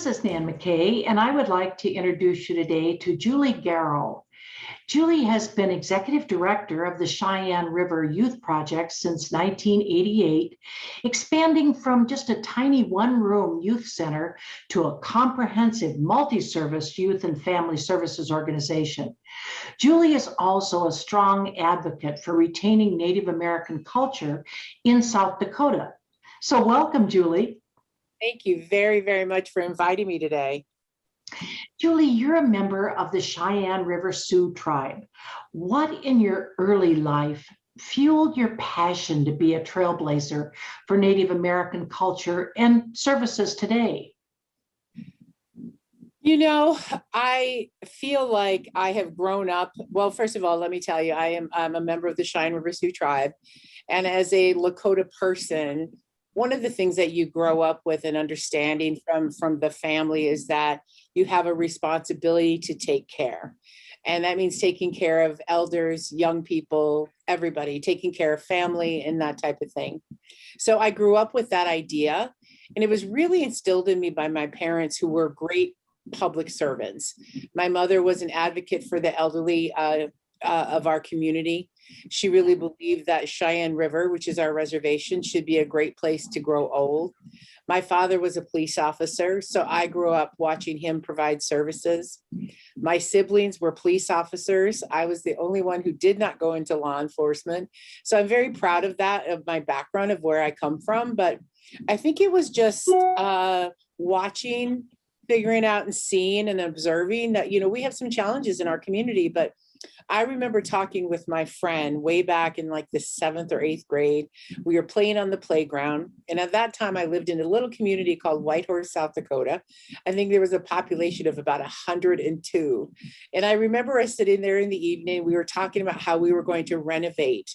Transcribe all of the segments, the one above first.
This is Nan McKay, and I would like to introduce you today to Julie Garreau. Julie has been executive director of the Cheyenne River Youth Project since 1988, expanding from just a tiny one-room youth center to a comprehensive multi-service youth and family services organization. Julie is also a strong advocate for retaining Native American culture in South Dakota. So welcome, Julie. Thank you very, very much for inviting me today. Julie, you're a member of the Cheyenne River Sioux Tribe. What in your early life fueled your passion to be a trailblazer for Native American culture and services today? You know, I feel like I have grown up. Well, first of all, let me tell you, I'm a member of the Cheyenne River Sioux Tribe. And as a Lakota person, one of the things that you grow up with and understanding from the family is that you have a responsibility to take care. And that means taking care of elders, young people, everybody, taking care of family and that type of thing. So I grew up with that idea, and it was really instilled in me by my parents, who were great public servants. My mother was an advocate for the elderly of our community. She really believed that Cheyenne River, which is our reservation, should be a great place to grow old. My father was a police officer, so I grew up watching him provide services. My siblings were police officers. I was the only one who did not go into law enforcement. So I'm very proud of that, of my background, of where I come from. But I think it was just watching, figuring out and seeing and observing that, you know, we have some challenges in our community, but I remember talking with my friend way back in like the 7th or 8th grade. We were playing on the playground. And at that time, I lived in a little community called Whitehorse, South Dakota. I think there was a population of about 102. And I remember us sitting there in the evening. We were talking about how we were going to renovate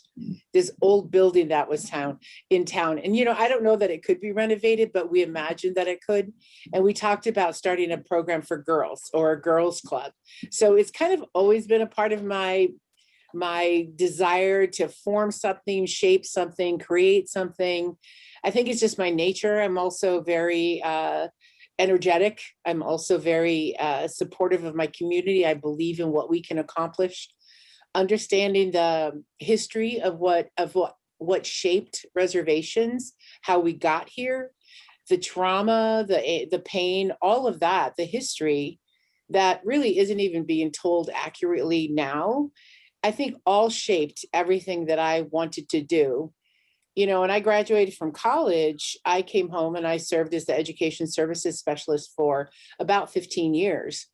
this old building that was in town. And, you know, I don't know that it could be renovated, but we imagined that it could. And we talked about starting a program for girls, or a girls club. So it's kind of always been a part of my desire to form something, shape something, create something. I think it's just my nature. I'm also very energetic. I'm also very supportive of my community. I believe in what we can accomplish. Understanding the history of what shaped reservations, how we got here, the trauma, the pain, all of that, the history that really isn't even being told accurately now, I think all shaped everything that I wanted to do. You know, when I graduated from college, I came home and I served as the education services specialist for about 15 years.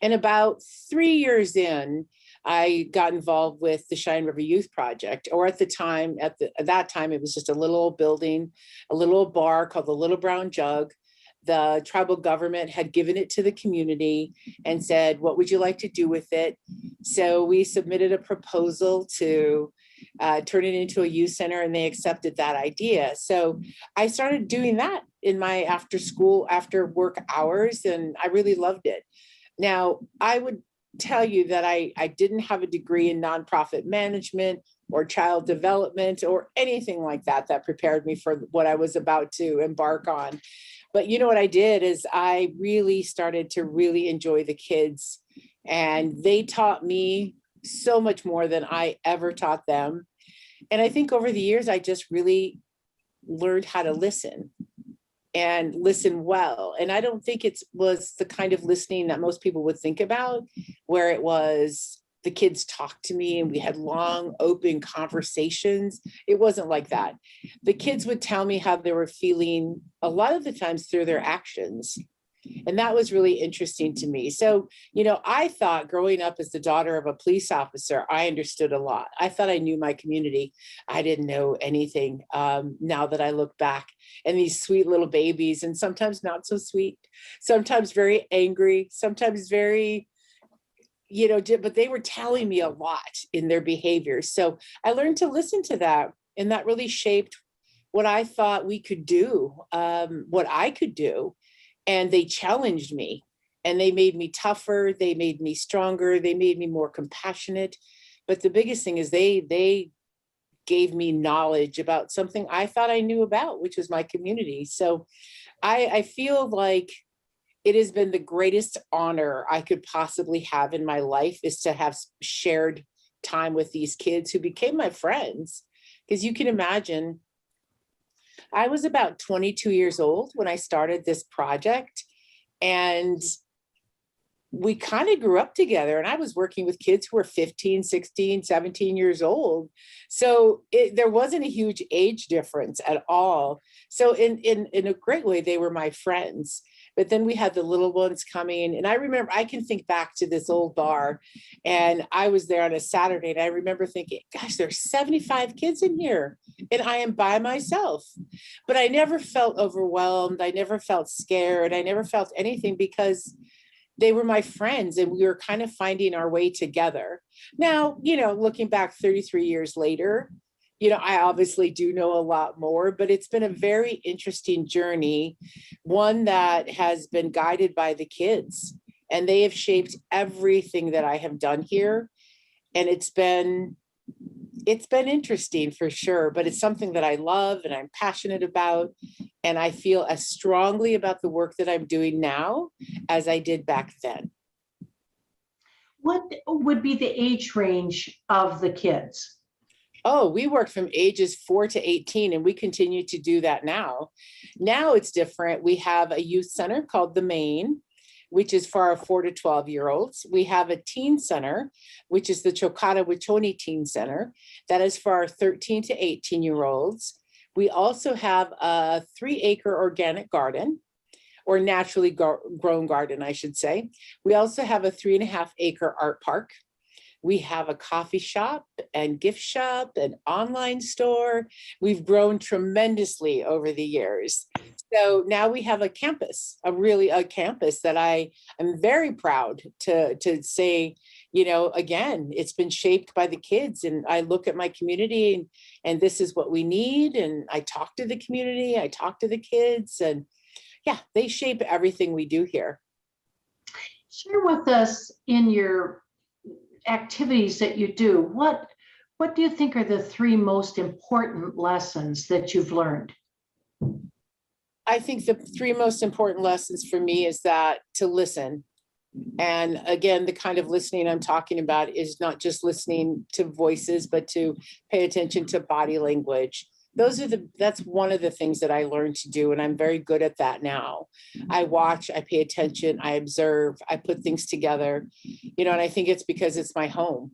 And about 3 years in, I got involved with the Cheyenne River Youth Project, or at that time, it was just a little old building, a little bar called the Little Brown Jug. The tribal government had given it to the community and said, what would you like to do with it? So we submitted a proposal to turn it into a youth center, and they accepted that idea. So I started doing that in my after work hours, and I really loved it. Now, I would tell you that I didn't have a degree in nonprofit management or child development or anything like that prepared me for what I was about to embark on. But you know what I did is I really started to really enjoy the kids, and they taught me so much more than I ever taught them. And I think over the years, I just really learned how to listen and listen well. And I don't think it was the kind of listening that most people would think about, where it was the kids talked to me and we had long, open conversations. It wasn't like that. The kids would tell me how they were feeling a lot of the times through their actions. And that was really interesting to me. So, you know, I thought growing up as the daughter of a police officer, I understood a lot. I thought I knew my community. I didn't know anything. Now that I look back, and these sweet little babies, and sometimes not so sweet, sometimes very angry, sometimes very, you know, but they were telling me a lot in their behavior. So I learned to listen to that, and that really shaped what I thought we could do, what I could do. And they challenged me, and they made me tougher. They made me stronger. They made me more compassionate. But the biggest thing is they gave me knowledge about something I thought I knew about, which was my community. So I feel like it has been the greatest honor I could possibly have in my life, is to have shared time with these kids who became my friends. Because you can imagine, I was about 22 years old when I started this project, and we kind of grew up together, and I was working with kids who were 15, 16, 17 years old. So there wasn't a huge age difference at all. So in a great way, they were my friends. But then we had the little ones coming. And I remember, I can think back to this old bar, and I was there on a Saturday, and I remember thinking, gosh, there's 75 kids in here and I am by myself. But I never felt overwhelmed. I never felt scared. I never felt anything, because they were my friends and we were kind of finding our way together. Now, looking back 33 years later, I obviously do know a lot more, but it's been a very interesting journey, one that has been guided by the kids, and they have shaped everything that I have done here. And it's been interesting for sure, but it's something that I love and I'm passionate about. And I feel as strongly about the work that I'm doing now as I did back then. What would be the age range of the kids? Oh, we work from ages 4 to 18, and we continue to do that now. Now it's different. We have a youth center called The Main, which is for our 4 to 12-year-olds. We have a teen center, which is the Chokata Wachoni Teen Center. That is for our 13 to 18-year-olds. We also have a 3-acre organic garden, or naturally grown garden, I should say. We also have a 3.5-acre art park. We have a coffee shop and gift shop and online store. We've grown tremendously over the years. So now we have a campus, a campus that I am very proud to say, again, it's been shaped by the kids, and I look at my community and this is what we need. And I talk to the community, I talk to the kids, and yeah, they shape everything we do here. Share with us, in your activities that you do, what do you think are the 3 most important lessons that you've learned? I think the 3 most important lessons for me is that to listen. And again, the kind of listening I'm talking about is not just listening to voices, but to pay attention to body language. That's one of the things that I learned to do, and I'm very good at that now. I watch, I pay attention, I observe, I put things together, and I think it's because it's my home.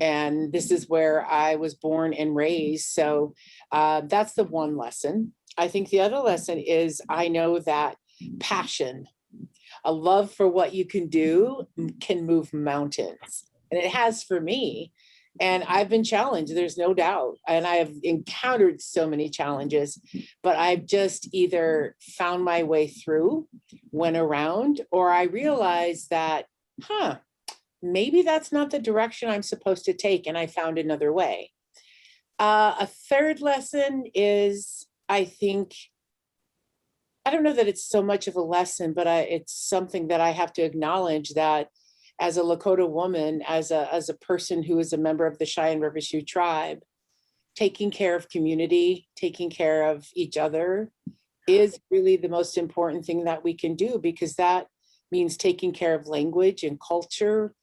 And this is where I was born and raised. So that's the one lesson. I think the other lesson is, I know that passion, a love for what you can do, can move mountains. And it has for me. And I've been challenged, there's no doubt. And I have encountered so many challenges, but I've just either found my way through, went around, or I realized that, maybe that's not the direction I'm supposed to take. And I found another way. A third lesson is, I don't know that it's so much of a lesson, but it's something that I have to acknowledge, that as a Lakota woman, as a person who is a member of the Cheyenne River Sioux Tribe, taking care of community, taking care of each other is really the most important thing that we can do, because that means taking care of language and culture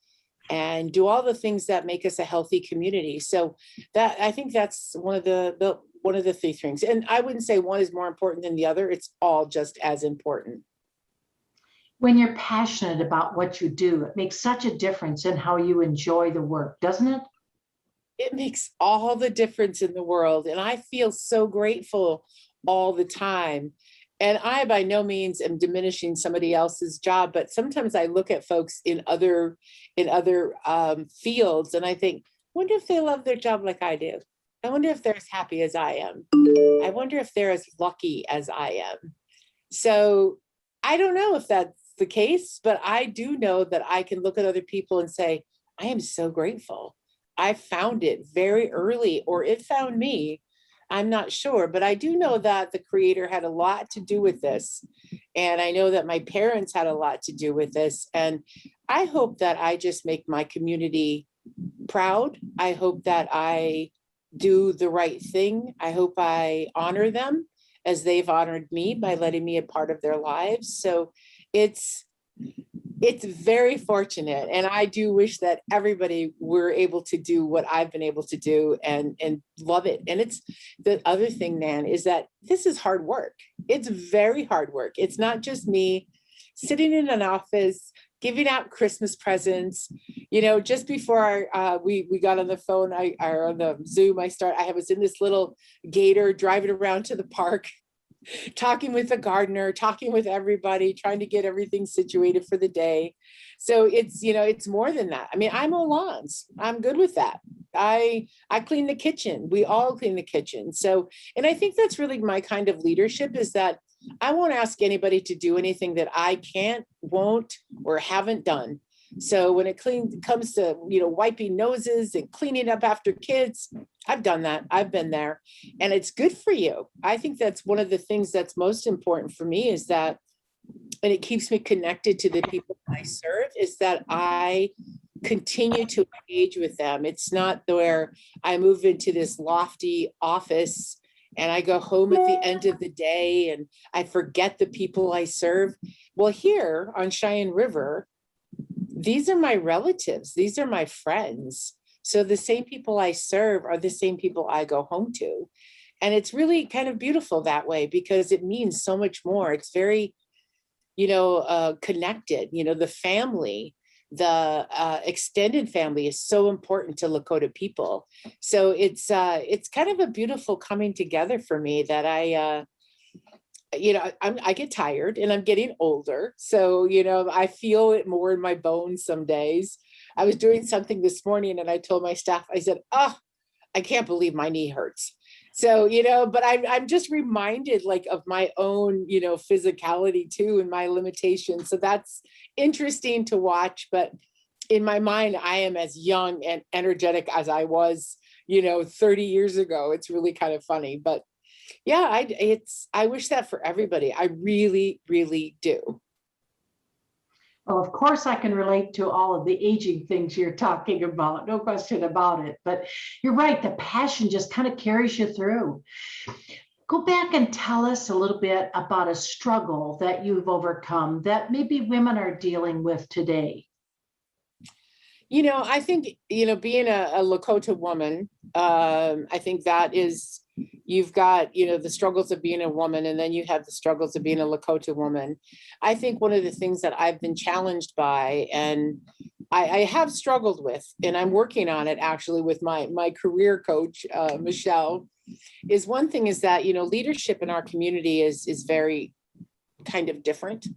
and do all the things that make us a healthy community. So that, I think that's one of the 3 things. And I wouldn't say one is more important than the other. It's all just as important. When you're passionate about what you do, it makes such a difference in how you enjoy the work, doesn't it? It makes all the difference in the world. And I feel so grateful all the time. And I by no means am diminishing somebody else's job, but sometimes I look at folks in other fields and I think, wonder if they love their job like I do. I wonder if they're as happy as I am. I wonder if they're as lucky as I am. So I don't know if that's the case, but I do know that I can look at other people and say, I am so grateful. I found it very early, or it found me. I'm not sure, but I do know that the Creator had a lot to do with this. And I know that my parents had a lot to do with this. And I hope that I just make my community proud. I hope that I do the right thing. I hope I honor them as they've honored me by letting me a part of their lives. So it's very fortunate. And I do wish that everybody were able to do what I've been able to do and love it. And it's the other thing, Nan, is that this is hard work. It's very hard work. It's not just me sitting in an office, giving out Christmas presents. You know, just before we got on the phone, or on the Zoom, I was in this little gator driving around to the park, talking with the gardener, talking with everybody, trying to get everything situated for the day. So it's, you know, it's more than that. I mean, I mow lawns. I'm good with that. I clean the kitchen. We all clean the kitchen. So, and I think that's really my kind of leadership, is that I won't ask anybody to do anything that I can't, won't, or haven't done. So when it comes to, you know, wiping noses and cleaning up after kids, I've done that. I've been there, and it's good for you. I think that's one of the things that's most important for me, is that, and it keeps me connected to the people I serve, is that I continue to engage with them. It's not where I move into this lofty office and I go home at the end of the day and I forget the people I serve. Well, here on Cheyenne River, these are my relatives. These are my friends. So the same people I serve are the same people I go home to. And it's really kind of beautiful that way, because it means so much more. It's very, you know, connected. You know, the family, the extended family is so important to Lakota people. So it's kind of a beautiful coming together for me that you know, I get tired and I'm getting older. So, you know, I feel it more in my bones some days. I was doing something this morning and I told my staff, I said, oh, I can't believe my knee hurts. So, you know, but I'm just reminded like of my own, you know, physicality too, and my limitations. So that's interesting to watch. But in my mind, I am as young and energetic as I was, you know, 30 years ago. It's really kind of funny. But yeah, I wish that for everybody. I really, really do. Well, of course, I can relate to all of the aging things you're talking about, no question about it. But you're right, the passion just kind of carries you through. Go back and tell us a little bit about a struggle that you've overcome that maybe women are dealing with today. You know, I think, you know, being a Lakota woman, I think that is, you've got, you know, the struggles of being a woman, and then you have the struggles of being a Lakota woman. I think one of the things that I've been challenged by, and I have struggled with, and I'm working on it actually with my career coach, Michelle, is one thing is that, you know, leadership in our community is very kind of different.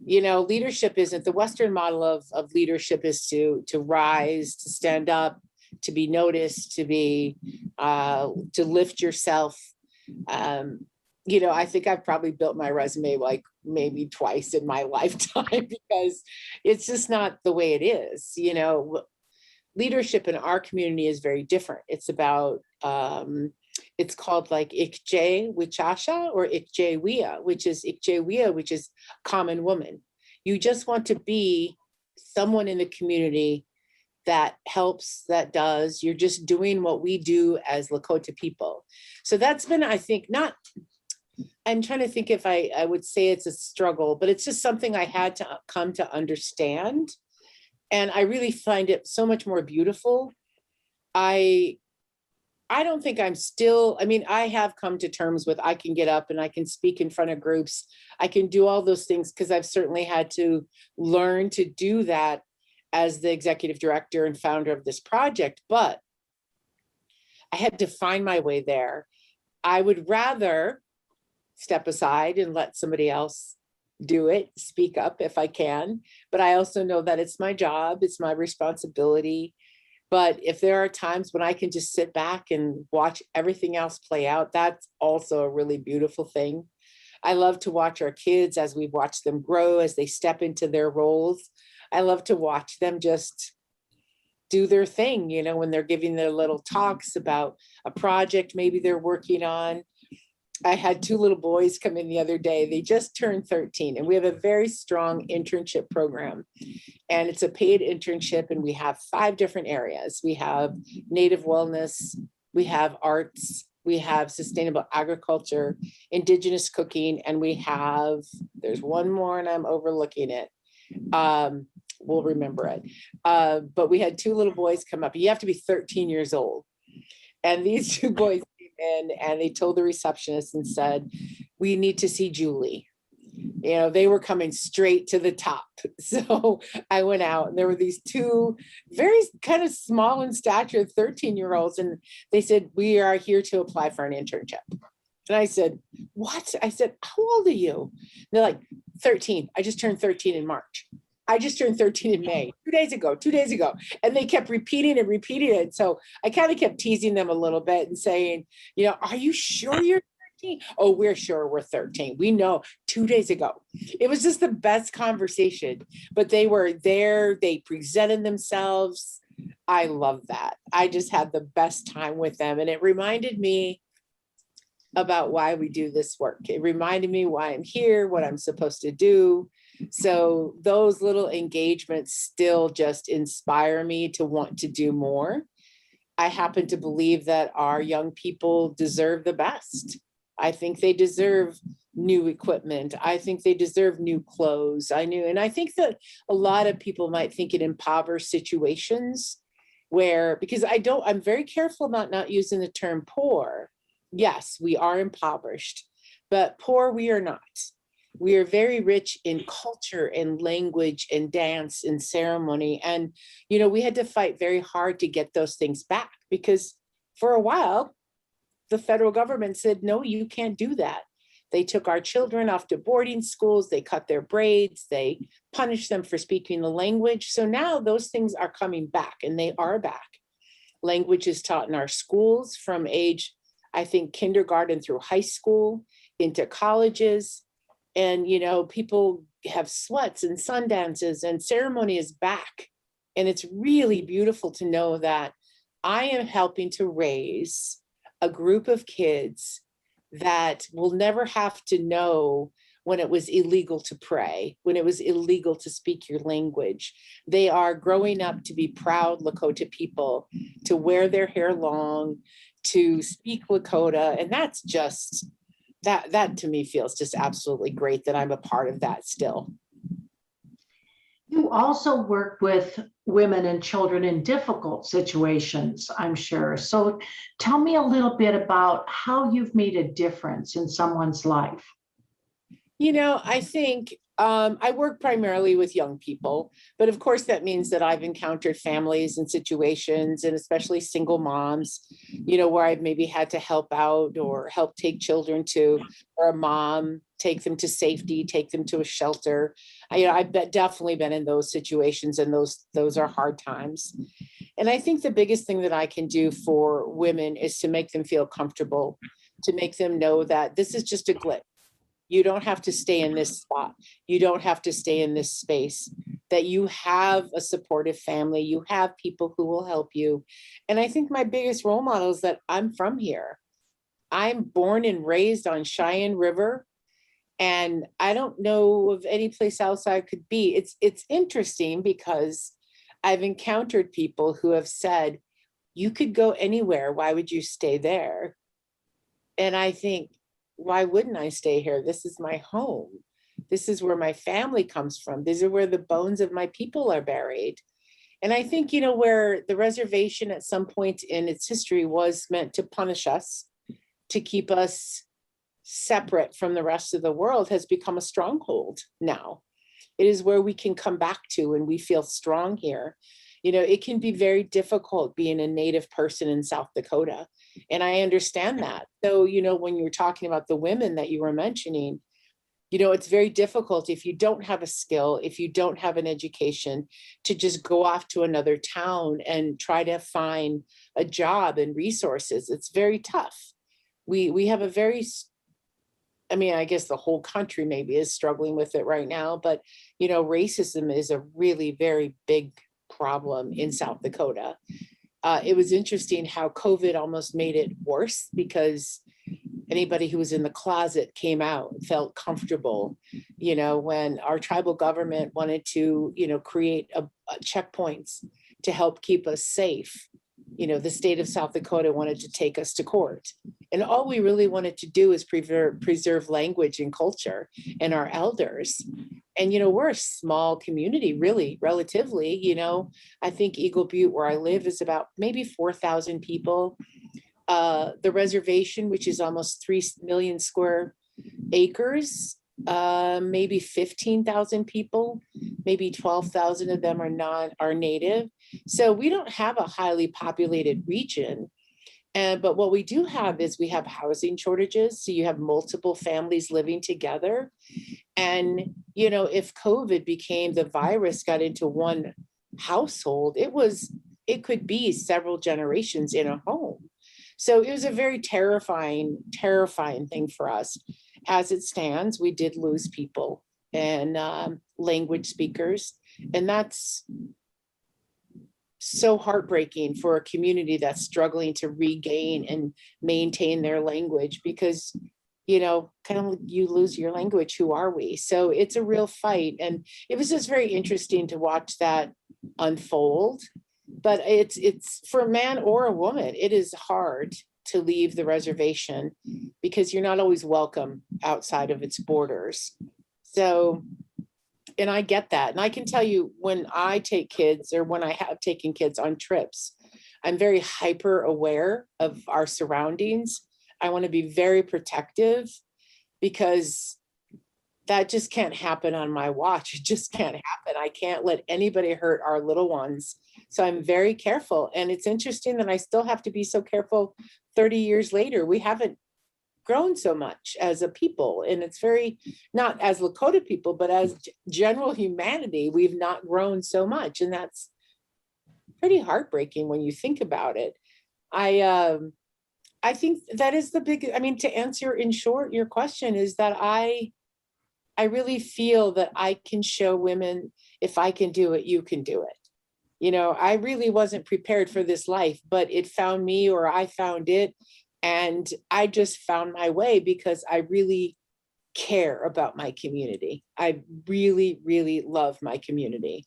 You know, leadership isn't, the Western model of leadership is to rise, to stand up, to be noticed, to be, to lift yourself. You know, I think I've probably built my resume like maybe twice in my lifetime, because it's just not the way it is. You know, leadership in our community is very different. It's about, it's called like Ikje Wichasha or Ikje Wia, which is common woman. You just want to be someone in the community that helps, that does. You're just doing what we do as Lakota people. So that's been, I think, not, I'm trying to think if I would say it's a struggle, but it's just something I had to come to understand. And I really find it so much more beautiful. I don't think I'm still, I mean, I have come to terms with, I can get up and I can speak in front of groups. I can do all those things because I've certainly had to learn to do that as the executive director and founder of this project, but I had to find my way there. I would rather step aside and let somebody else do it, speak up if I can, but I also know that it's my job, it's my responsibility. But if there are times when I can just sit back and watch everything else play out, that's also a really beautiful thing. I love to watch our kids as we watch them grow, as they step into their roles. I love to watch them just do their thing, you know, when they're giving their little talks about a project maybe they're working on. I had two little boys come in the other day. They just turned 13, and we have a very strong internship program. And it's a paid internship, and we have 5 different areas. We have native wellness, we have arts, we have sustainable agriculture, indigenous cooking, and we have, there's one more and I'm overlooking it. We'll remember it. But we had two little boys come up. You have to be 13 years old. And these two boys came in and they told the receptionist and said, we need to see Julie. You know, they were coming straight to the top. So I went out and there were these two very kind of small in stature 13-year-olds. And they said, we are here to apply for an internship. And I said, what? I said, how old are you? And they're like, 13. I just turned 13 in March. I just turned 13 in May, 2 days ago. And they kept repeating it. So I kind of kept teasing them a little bit and saying, you know, are you sure you're 13? Oh, we're sure we're 13. We know 2 days ago. It was just the best conversation, but they were there. They presented themselves. I love that. I just had the best time with them. And it reminded me about why we do this work. It reminded me why I'm here, what I'm supposed to do. So those little engagements still just inspire me to want to do more. I happen to believe that our young people deserve the best. I think they deserve new equipment. I think they deserve new clothes. And I think that a lot of people might think in impoverished situations where, because I'm very careful about not using the term poor. Yes, we are impoverished, but poor we are not. We are very rich in culture and language and dance and ceremony. And, you know, we had to fight very hard to get those things back because for a while, the federal government said, no, you can't do that. They took our children off to boarding schools. They cut their braids. They punished them for speaking the language. So now those things are coming back and they are back. Language is taught in our schools from age, I think, kindergarten through high school into colleges. And, you know, people have sweats and sun dances and ceremony is back. And it's really beautiful to know that I am helping to raise a group of kids that will never have to know when it was illegal to pray, when it was illegal to speak your language. They are growing up to be proud Lakota people, to wear their hair long, to speak Lakota. And that's just, that to me feels just absolutely great that I'm a part of that still. You also work with women and children in difficult situations, I'm sure. So tell me a little bit about how you've made a difference in someone's life. You know, I think I work primarily with young people, but of course that means that I've encountered families and situations, and especially single moms, you know, where I've maybe had to help out or help take children to, or a mom, take them to safety, take them to a shelter. I've definitely been in those situations, and those are hard times. And I think the biggest thing that I can do for women is to make them feel comfortable, to make them know that this is just a glitch. You don't have to stay in this spot. You don't have to stay in this space, that you have a supportive family. You have people who will help you. And I think my biggest role model is that I'm from here. I'm born and raised on Cheyenne River. And I don't know of any place else I could be. It's interesting because I've encountered people who have said, you could go anywhere. Why would you stay there? And I think, why wouldn't I stay here? This is my home. This is where my family comes from. These are where the bones of my people are buried. And I think, you know, where the reservation at some point in its history was meant to punish us, to keep us separate from the rest of the world, has become a stronghold now. It is where we can come back to and we feel strong here. You know, it can be very difficult being a Native person in South Dakota. And I understand that. So, you know, when you're talking about the women that you were mentioning, you know, it's very difficult if you don't have a skill, if you don't have an education, to just go off to another town and try to find a job and resources. It's very tough. We have a very, I mean, I guess the whole country maybe is struggling with it right now, but, you know, racism is a really very big problem in South Dakota. It was interesting how COVID almost made it worse because anybody who was in the closet came out and felt comfortable. You know, when our tribal government wanted to, you know, create a checkpoints to help keep us safe, you know, the state of South Dakota wanted to take us to court. And all we really wanted to do is preserve language and culture and our elders. And, we're a small community, really, relatively, I think Eagle Butte, where I live, is about maybe 4,000 people. The reservation, which is almost 3 million square acres, maybe 15,000 people, maybe 12,000 of them are native. So we don't have a highly populated region. But what we do have is we have housing shortages. So you have multiple families living together. And, if COVID became, the virus got into one household, it could be several generations in a home. So it was a very terrifying thing for us. As it stands, we did lose people and language speakers. And that's so heartbreaking for a community that's struggling to regain and maintain their language, because kind of you lose your language, who are we? So it's a real fight. And it was just very interesting to watch that unfold. But it's for a man or a woman, it is hard to leave the reservation because you're not always welcome outside of its borders. So, and I get that. And I can tell you, when I take kids, or when I have taken kids on trips, I'm very hyper aware of our surroundings. I want to be very protective, because that just can't happen on my watch. It just can't happen. I can't let anybody hurt our little ones. So I'm very careful. And it's interesting that I still have to be so careful 30 years later. We haven't grown so much as a people. And it's very, not as Lakota people, but as general humanity, we've not grown so much. And that's pretty heartbreaking when you think about it. I think that is the big, to answer in short, your question is that I really feel that I can show women, if I can do it, you can do it. I really wasn't prepared for this life, but it found me, or I found it. And I just found my way because I really care about my community. I really, really love my community.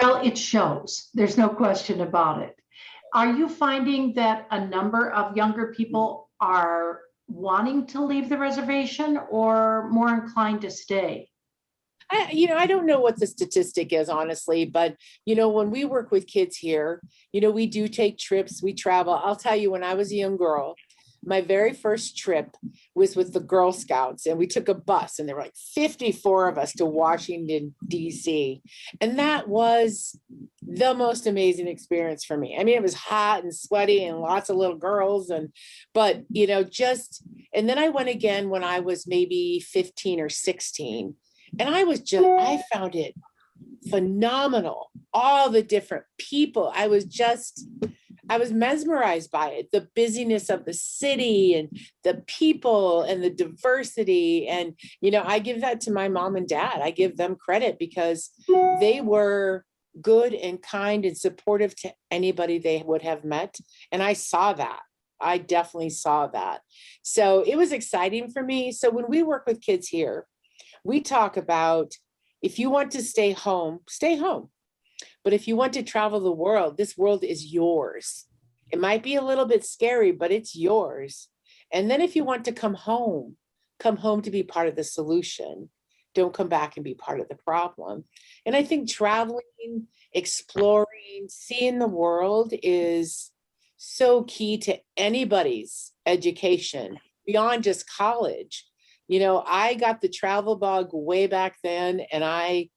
Well, it shows. There's no question about it. Are you finding that a number of younger people are wanting to leave the reservation, or more inclined to stay? I don't know what the statistic is, honestly, but, when we work with kids here, we do take trips, we travel. I'll tell you, when I was a young girl, my very first trip was with the Girl Scouts, and we took a bus, and there were like 54 of us to Washington, D.C. And that was the most amazing experience for me. It was hot and sweaty and lots of little girls. But and then I went again when I was maybe 15 or 16. And I found it phenomenal. All the different people. I was mesmerized by it, the busyness of the city and the people and the diversity. And, I give that to my mom and dad. I give them credit because they were good and kind and supportive to anybody they would have met. And I saw that. I definitely saw that. So it was exciting for me. So when we work with kids here, we talk about, if you want to stay home, stay home. But if you want to travel the world, this world is yours. It might be a little bit scary, but it's yours. And then if you want to come home to be part of the solution. Don't come back and be part of the problem. And I think traveling, exploring, seeing the world is so key to anybody's education beyond just college. I got the travel bug way back then, and I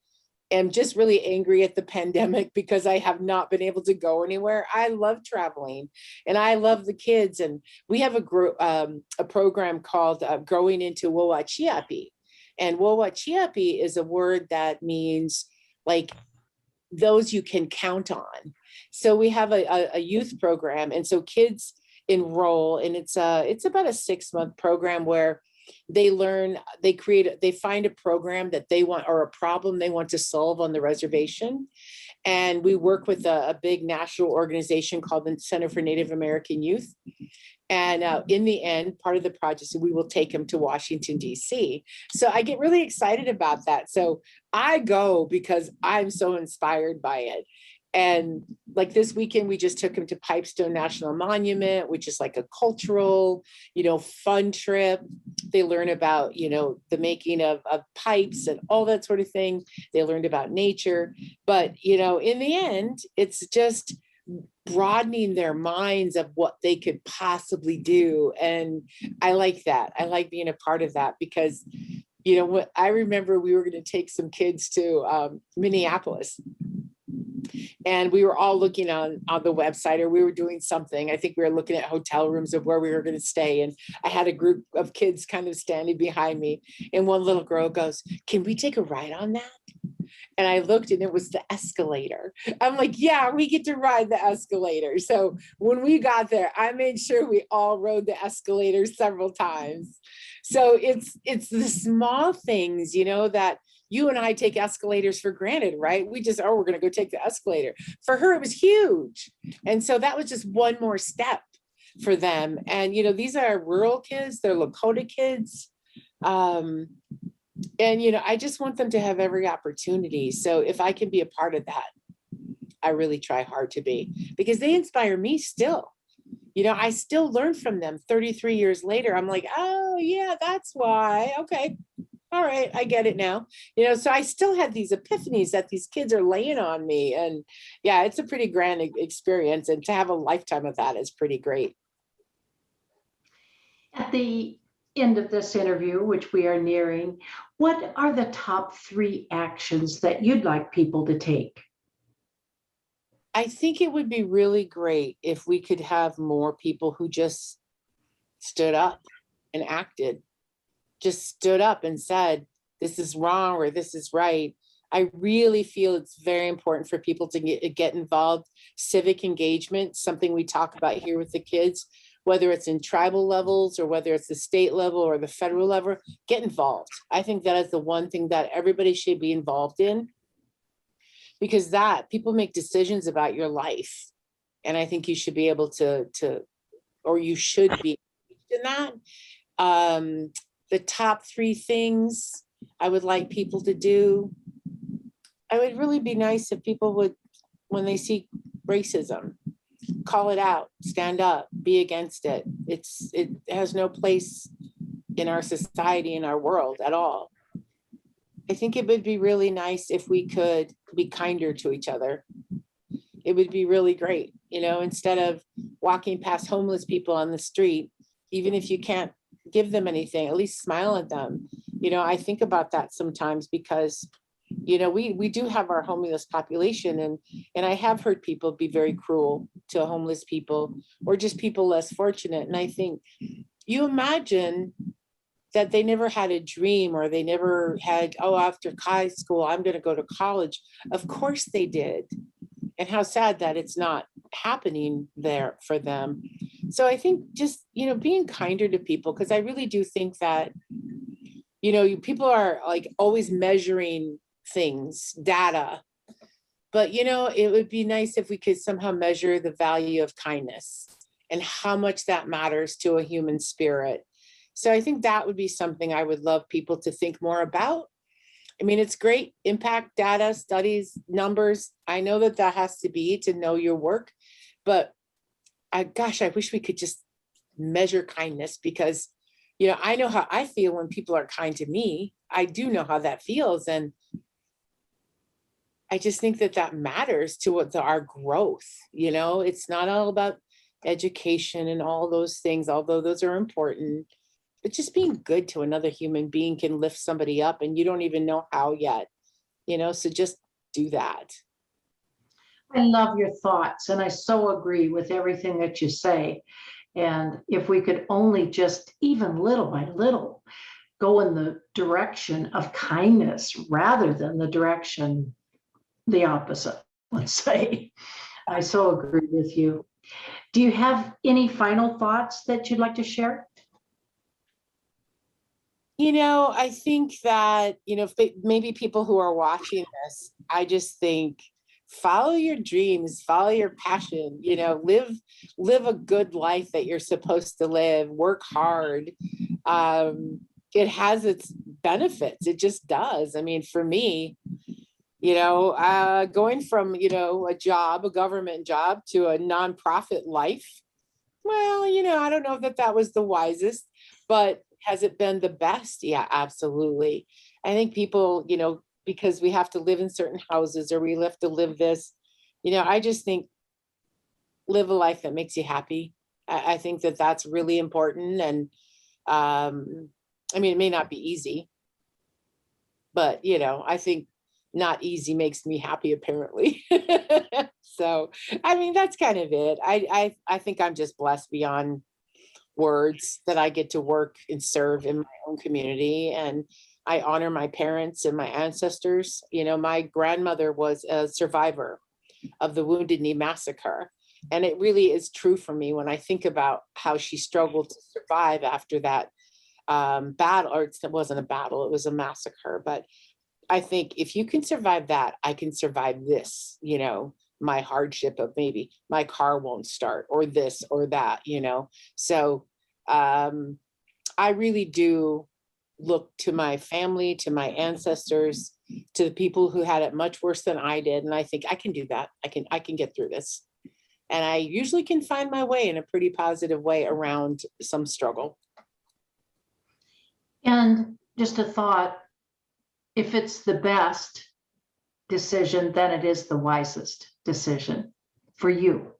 am just really angry at the pandemic because I have not been able to go anywhere. I love traveling and I love the kids. And we have a program called Growing into Wowapi. And Wowapi is a word that means like those you can count on. So we have a youth program. And so kids enroll, and it's about a 6-month program where they learn, they find a program that they want, or a problem they want to solve on the reservation. And we work with a big national organization called the Center for Native American Youth. And in the end, part of the project, we will take them to Washington, D.C. So I get really excited about that. So I go because I'm so inspired by it. And like this weekend, we just took them to Pipestone National Monument, which is like a cultural, fun trip. They learn about, the making of pipes and all that sort of thing. They learned about nature. But, in the end, it's just broadening their minds of what they could possibly do. And I like that. I like being a part of that because, what I remember we were going to take some kids to Minneapolis. And we were all looking on the website, or we were doing something. I think we were looking at hotel rooms of where we were going to stay. And I had a group of kids kind of standing behind me. And one little girl goes, "Can we take a ride on that?" And I looked and it was the escalator. I'm like, yeah, we get to ride the escalator. So when we got there, I made sure we all rode the escalator several times. So it's the small things, that you and I take escalators for granted, right? We just, we're going to go take the escalator. For her, it was huge. And so that was just one more step for them. And, these are rural kids, they're Lakota kids. And, I just want them to have every opportunity. So if I can be a part of that, I really try hard to be, because they inspire me still. I still learn from them 33 years later. I'm like, oh yeah, that's why. Okay. All right. I get it now. So I still had these epiphanies that these kids are laying on me. And yeah, it's a pretty grand experience. And to have a lifetime of that is pretty great. At the end of this interview, which we are nearing, what are the top 3 actions that you'd like people to take? I think it would be really great if we could have more people who just stood up and acted, just stood up and said, this is wrong or this is right. I really feel it's very important for people to get involved. Civic engagement, something we talk about here with the kids, whether it's in tribal levels or whether it's the state level or the federal level, get involved. I think that is the one thing that everybody should be involved in, because people make decisions about your life. And I think you should be able to or you should be in that. The top 3 things I would like people to do, I would really be nice if people would, when they see racism, call it out, stand up, be against it. It has no place in our society, in our world at all. I think it would be really nice if we could be kinder to each other. It would be really great, instead of walking past homeless people on the street, even if you can't give them anything, at least smile at them. I think about that sometimes because, we do have our homeless population, and I have heard people be very cruel to homeless people or just people less fortunate. And I think, you imagine that they never had a dream, or they never had, after high school, I'm going to go to college. Of course they did. And how sad that it's not happening there for them. So I think just, being kinder to people, because I really do think that, people are like always measuring things, data. But, it would be nice if we could somehow measure the value of kindness and how much that matters to a human spirit. So I think that would be something I would love people to think more about. I mean, it's great, impact data, studies, numbers. I know that has to be to know your work, but I wish we could just measure kindness, because, I know how I feel when people are kind to me. I do know how that feels. And I just think that matters to our growth. It's not all about education and all those things, although those are important. But just being good to another human being can lift somebody up, and you don't even know how yet, so just do that. I love your thoughts, and I so agree with everything that you say. And if we could only just, even little by little, go in the direction of kindness rather than the opposite, let's say. I so agree with you. Do you have any final thoughts that you'd like to share? I think that, maybe people who are watching this, I just think, follow your dreams, follow your passion, live a good life that you're supposed to live, work hard. It has its benefits. It just does. I mean, for me, Going from, a government job to a nonprofit life. Well, I don't know that that was the wisest, but has it been the best? Yeah, absolutely. I think people, because we have to live in certain houses or we have to live this, I just think live a life that makes you happy. I think that that's really important. And it may not be easy, but I think not easy makes me happy, apparently. So, that's kind of it. I think I'm just blessed beyond words that I get to work and serve in my own community. And I honor my parents and my ancestors. My grandmother was a survivor of the Wounded Knee Massacre. And it really is true for me when I think about how she struggled to survive after that battle, or it wasn't a battle, it was a massacre. But I think if you can survive that, I can survive this, my hardship of maybe my car won't start or this or that, So I really do look to my family, to my ancestors, to the people who had it much worse than I did. And I think I can do that. I can get through this. And I usually can find my way in a pretty positive way around some struggle. And just a thought, if it's the best decision, then it is the wisest decision for you.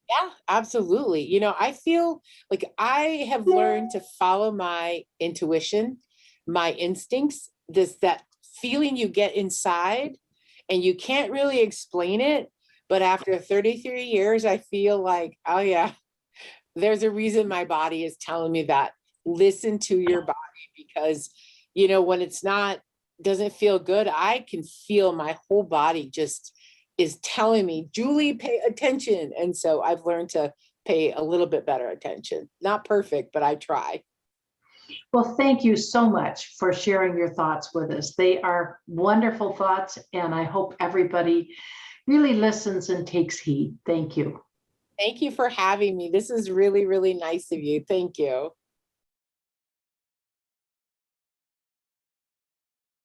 Yeah, absolutely. I feel like I have learned to follow my intuition, my instincts, that feeling you get inside and you can't really explain it. But after 33 years, I feel like, oh yeah, there's a reason my body is telling me that. Listen to your body, because, when it's doesn't feel good, I can feel my whole body just is telling me, Julie, pay attention. And so I've learned to pay a little bit better attention. Not perfect, but I try. Well, thank you so much for sharing your thoughts with us. They are wonderful thoughts, and I hope everybody really listens and takes heed. Thank you. Thank you for having me. This is really, really nice of you. Thank you.